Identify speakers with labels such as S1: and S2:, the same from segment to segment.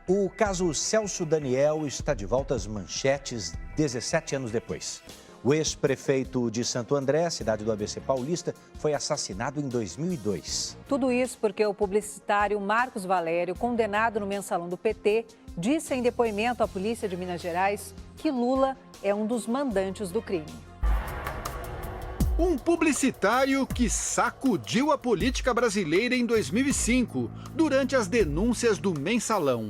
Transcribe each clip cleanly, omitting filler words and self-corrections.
S1: O caso Celso Daniel está de volta às manchetes 17 anos depois. O ex-prefeito de Santo André, cidade do ABC Paulista, foi assassinado em 2002.
S2: Tudo isso porque o publicitário Marcos Valério, condenado no mensalão do PT, disse em depoimento à polícia de Minas Gerais que Lula é um dos mandantes do crime.
S3: Um publicitário que sacudiu a política brasileira em 2005, durante as denúncias do mensalão.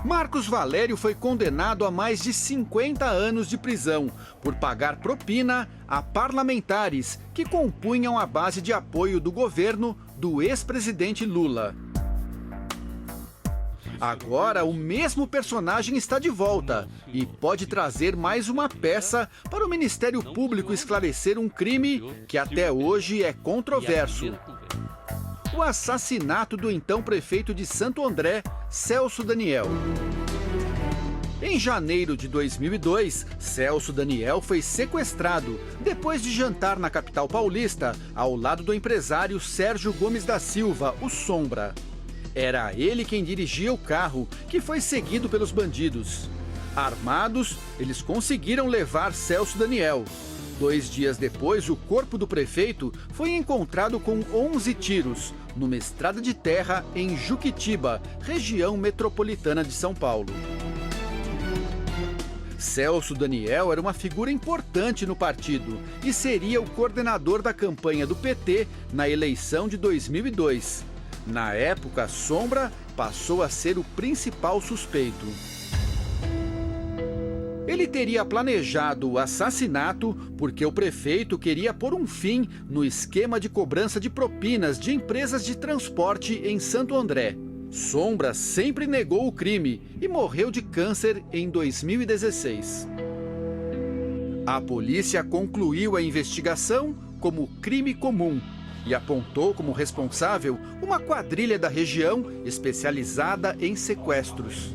S3: Marcos Valério foi condenado a mais de 50 anos de prisão por pagar propina a parlamentares que compunham a base de apoio do governo do ex-presidente Lula. Agora, o mesmo personagem está de volta e pode trazer mais uma peça para o Ministério Público esclarecer um crime que até hoje é controverso. O assassinato do então prefeito de Santo André, Celso Daniel. Em janeiro de 2002, Celso Daniel foi sequestrado depois de jantar na capital paulista, ao lado do empresário Sérgio Gomes da Silva, o Sombra. Era ele quem dirigia o carro, que foi seguido pelos bandidos. Armados, eles conseguiram levar Celso Daniel. 2 dias depois, o corpo do prefeito foi encontrado com 11 tiros, numa estrada de terra em Juquitiba, região metropolitana de São Paulo. Celso Daniel era uma figura importante no partido e seria o coordenador da campanha do PT na eleição de 2002. Na época, Sombra passou a ser o principal suspeito. Ele teria planejado o assassinato porque o prefeito queria pôr um fim no esquema de cobrança de propinas de empresas de transporte em Santo André. Sombra sempre negou o crime e morreu de câncer em 2016. A polícia concluiu a investigação como crime comum e apontou como responsável uma quadrilha da região especializada em sequestros.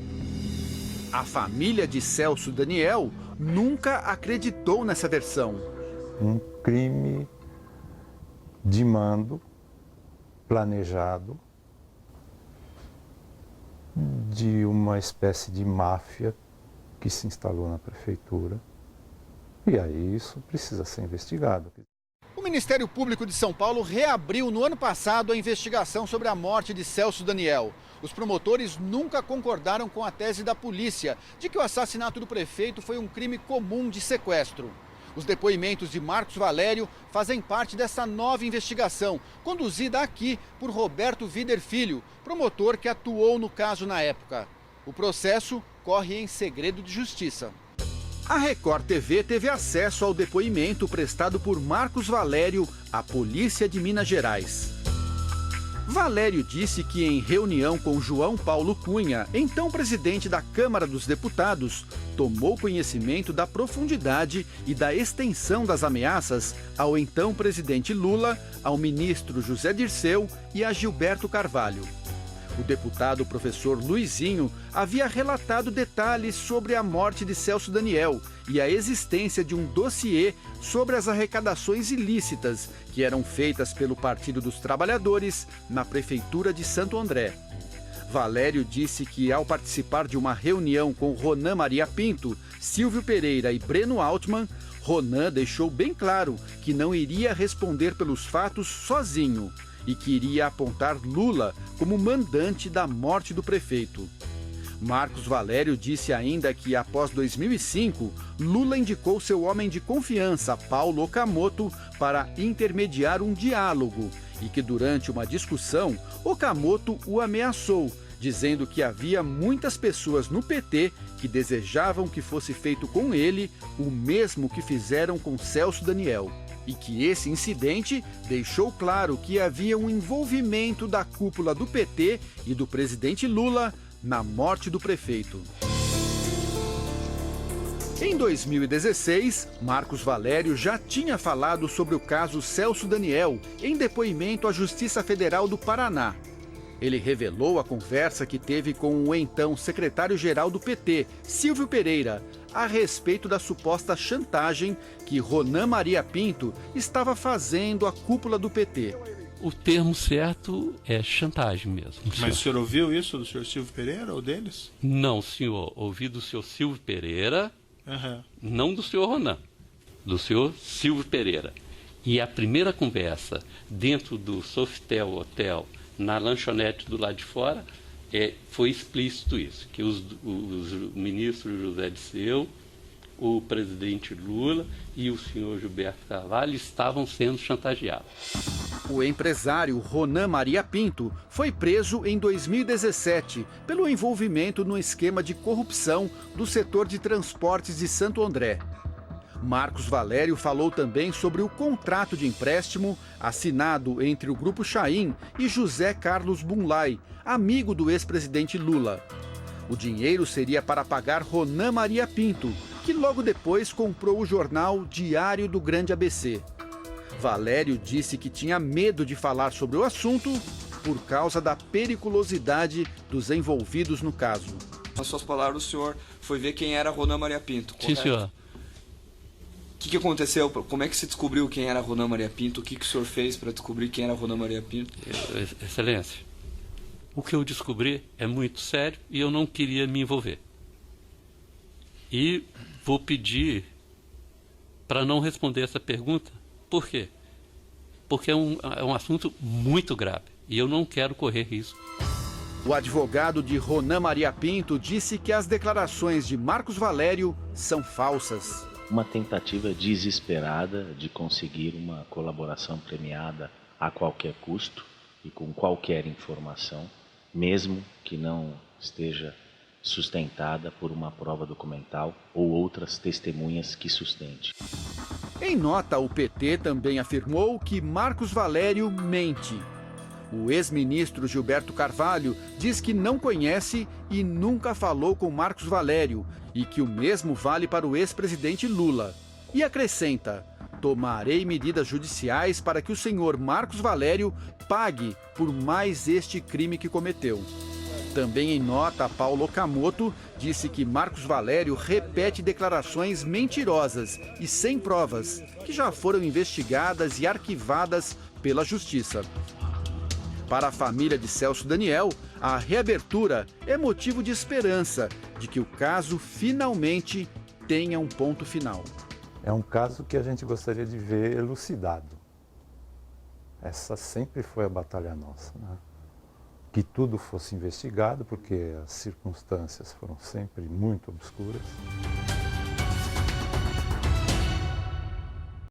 S3: A família de Celso Daniel nunca acreditou nessa versão.
S4: Um crime de mando, planejado, de uma espécie de máfia que se instalou na prefeitura. E aí isso precisa ser investigado.
S3: O Ministério Público de São Paulo reabriu no ano passado a investigação sobre a morte de Celso Daniel. Os promotores nunca concordaram com a tese da polícia de que o assassinato do prefeito foi um crime comum de sequestro. Os depoimentos de Marcos Valério fazem parte dessa nova investigação, conduzida aqui por Roberto Vider Filho, promotor que atuou no caso na época. O processo corre em segredo de justiça. A Record TV teve acesso ao depoimento prestado por Marcos Valério à Polícia de Minas Gerais. Valério disse que em reunião com João Paulo Cunha, então presidente da Câmara dos Deputados, tomou conhecimento da profundidade e da extensão das ameaças ao então presidente Lula, ao ministro José Dirceu e a Gilberto Carvalho. O deputado professor Luizinho havia relatado detalhes sobre a morte de Celso Daniel e a existência de um dossiê sobre as arrecadações ilícitas que eram feitas pelo Partido dos Trabalhadores na Prefeitura de Santo André. Valério disse que, ao participar de uma reunião com Ronan Maria Pinto, Silvio Pereira e Breno Altman, Ronan deixou bem claro que não iria responder pelos fatos sozinho e que iria apontar Lula como mandante da morte do prefeito. Marcos Valério disse ainda que, após 2005, Lula indicou seu homem de confiança, Paulo Okamoto, para intermediar um diálogo e que, durante uma discussão, Okamoto o ameaçou, dizendo que havia muitas pessoas no PT que desejavam que fosse feito com ele o mesmo que fizeram com Celso Daniel. E que esse incidente deixou claro que havia um envolvimento da cúpula do PT e do presidente Lula na morte do prefeito. Em 2016, Marcos Valério já tinha falado sobre o caso Celso Daniel em depoimento à Justiça Federal do Paraná. Ele revelou a conversa que teve com o então secretário-geral do PT, Silvio Pereira, a respeito da suposta chantagem que Ronan Maria Pinto estava fazendo à cúpula do PT.
S5: O termo certo é chantagem mesmo.
S6: Mas o senhor ouviu isso do senhor Silvio Pereira ou deles?
S5: Não, senhor. Ouvi do senhor Silvio Pereira, não do senhor Ronan, do senhor Silvio Pereira. E a primeira conversa dentro do Sofitel Hotel, na lanchonete do lado de fora, foi explícito isso, que os ministros José Disseu, o presidente Lula e o senhor Gilberto Carvalho estavam sendo chantageados.
S3: O empresário Ronan Maria Pinto foi preso em 2017 pelo envolvimento no esquema de corrupção do setor de transportes de Santo André. Marcos Valério falou também sobre o contrato de empréstimo assinado entre o Grupo Chaim e José Carlos Bunlai, amigo do ex-presidente Lula. O dinheiro seria para pagar Ronan Maria Pinto, que logo depois comprou o jornal Diário do Grande ABC. Valério disse que tinha medo de falar sobre o assunto por causa da periculosidade dos envolvidos no caso.
S7: Nas suas palavras, o senhor foi ver quem era Ronan Maria Pinto, correto?
S5: Sim, senhor.
S7: O que aconteceu? Como é que se descobriu quem era Ronan Maria Pinto? O que o senhor fez para descobrir quem era Ronan Maria Pinto?
S5: Excelência, o que eu descobri é muito sério e eu não queria me envolver. E vou pedir para não responder essa pergunta. Por quê? Porque é um assunto muito grave e eu não quero correr risco.
S3: O advogado de Ronan Maria Pinto disse que as declarações de Marcos Valério são falsas.
S8: Uma tentativa desesperada de conseguir uma colaboração premiada a qualquer custo e com qualquer informação, mesmo que não esteja sustentada por uma prova documental ou outras testemunhas que sustente.
S3: Em nota, o PT também afirmou que Marcos Valério mente. O ex-ministro Gilberto Carvalho diz que não conhece e nunca falou com Marcos Valério e que o mesmo vale para o ex-presidente Lula. E acrescenta: tomarei medidas judiciais para que o senhor Marcos Valério pague por mais este crime que cometeu. Também em nota, Paulo Okamoto disse que Marcos Valério repete declarações mentirosas e sem provas, que já foram investigadas e arquivadas pela Justiça. Para a família de Celso Daniel, a reabertura é motivo de esperança de que o caso finalmente tenha um ponto final.
S4: É um caso que a gente gostaria de ver elucidado. Essa sempre foi a batalha nossa, né? Que tudo fosse investigado, porque as circunstâncias foram sempre muito obscuras.